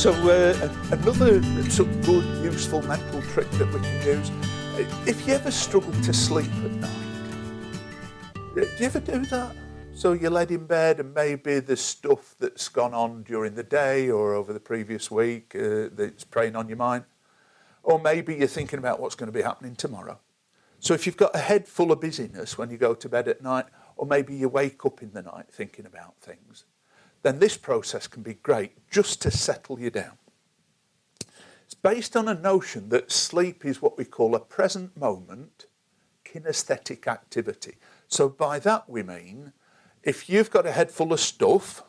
So another sort of good, useful mental trick that we can use, if you ever struggle to sleep at night, do you ever do that? So you're laid in bed and maybe there's stuff that's gone on during the day or over the previous week that's preying on your mind. Or maybe you're thinking about what's going to be happening tomorrow. So if you've got a head full of busyness when you go to bed at night, or maybe you wake up in the night thinking about things, then this process can be great just to settle you down. It's based on a notion that sleep is what we call a present moment kinesthetic activity. So by that we mean, if you've got a head full of stuff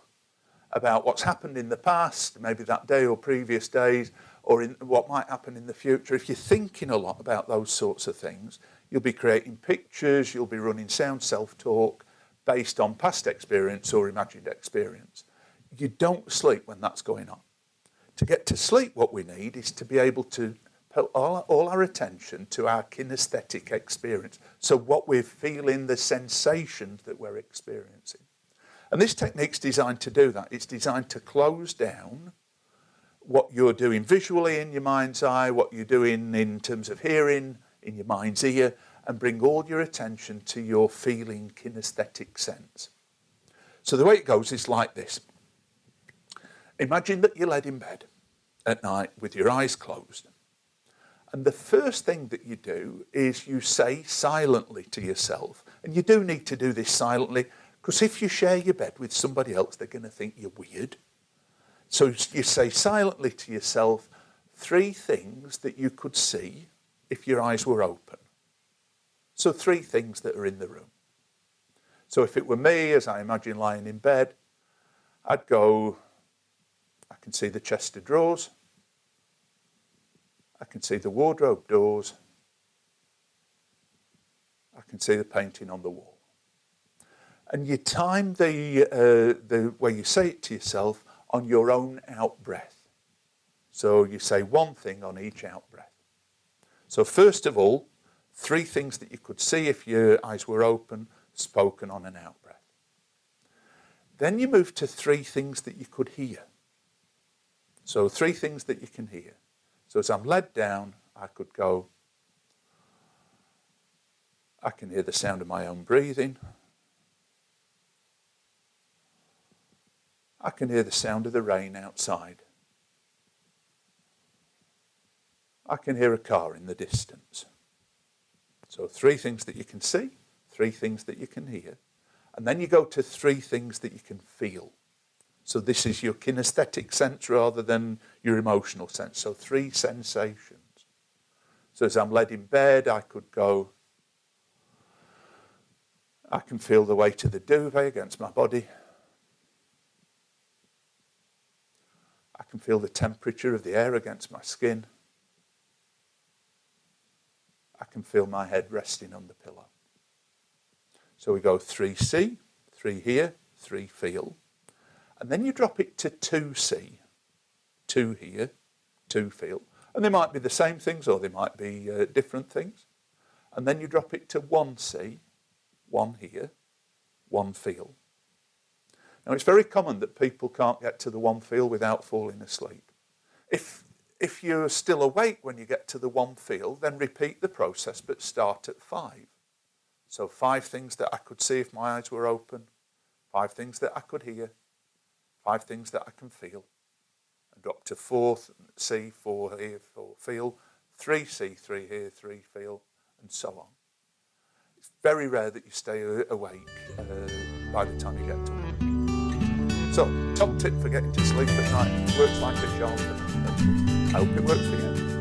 about what's happened in the past, maybe that day or previous days, or in what might happen in the future, if you're thinking a lot about those sorts of things, you'll be creating pictures, you'll be running sound self-talk based on past experience or imagined experience. You don't sleep when that's going on. To get to sleep, what we need is to be able to put all our attention to our kinesthetic experience. So what we're feeling, the sensations that we're experiencing. And this technique's designed to do that. It's designed to close down what you're doing visually in your mind's eye, what you're doing in terms of hearing in your mind's ear, and bring all your attention to your feeling kinesthetic sense. So the way it goes is like this. Imagine that you're laid in bed at night with your eyes closed. And the first thing that you do is you say silently to yourself, and you do need to do this silently, because if you share your bed with somebody else, they're going to think you're weird. So you say silently to yourself 3 things that you could see if your eyes were open. So 3 things that are in the room. So if it were me, as I imagine lying in bed, I'd go, I can see the chest of drawers. I can see the wardrobe doors. I can see the painting on the wall. And you time the way you say it to yourself on your own out-breath. So you say one thing on each out-breath. So first of all, 3 things that you could see if your eyes were open, spoken on an out-breath. Then you move to 3 things that you could hear. So 3 things that you can hear. So as I'm led down, I could go, I can hear the sound of my own breathing. I can hear the sound of the rain outside. I can hear a car in the distance. So 3 things that you can see, 3 things that you can hear, and then you go to 3 things that you can feel. So this is your kinesthetic sense rather than your emotional sense. So 3 sensations. So as I'm laid in bed, I could go, I can feel the weight of the duvet against my body. I can feel the temperature of the air against my skin. I can feel my head resting on the pillow. So we go 3 see, 3 hear, 3 feel. And then you drop it to 2 see, 2 hear, 2 feel. And they might be the same things or they might be different things. And then you drop it to 1 see, 1 hear, 1 feel. Now it's very common that people can't get to the 1 feel without falling asleep. If you're still awake when you get to the 1 feel, then repeat the process but start at 5. So 5 things that I could see if my eyes were open, 5 things that I could hear, 5 things that I can feel, and drop to 4 see, 4 hear, 4 feel, 3 see, 3 hear, 3 feel, and so on. It's very rare that you stay awake by the time you get to work. So, top tip for getting to sleep at night, works like a charm. I hope it works for you.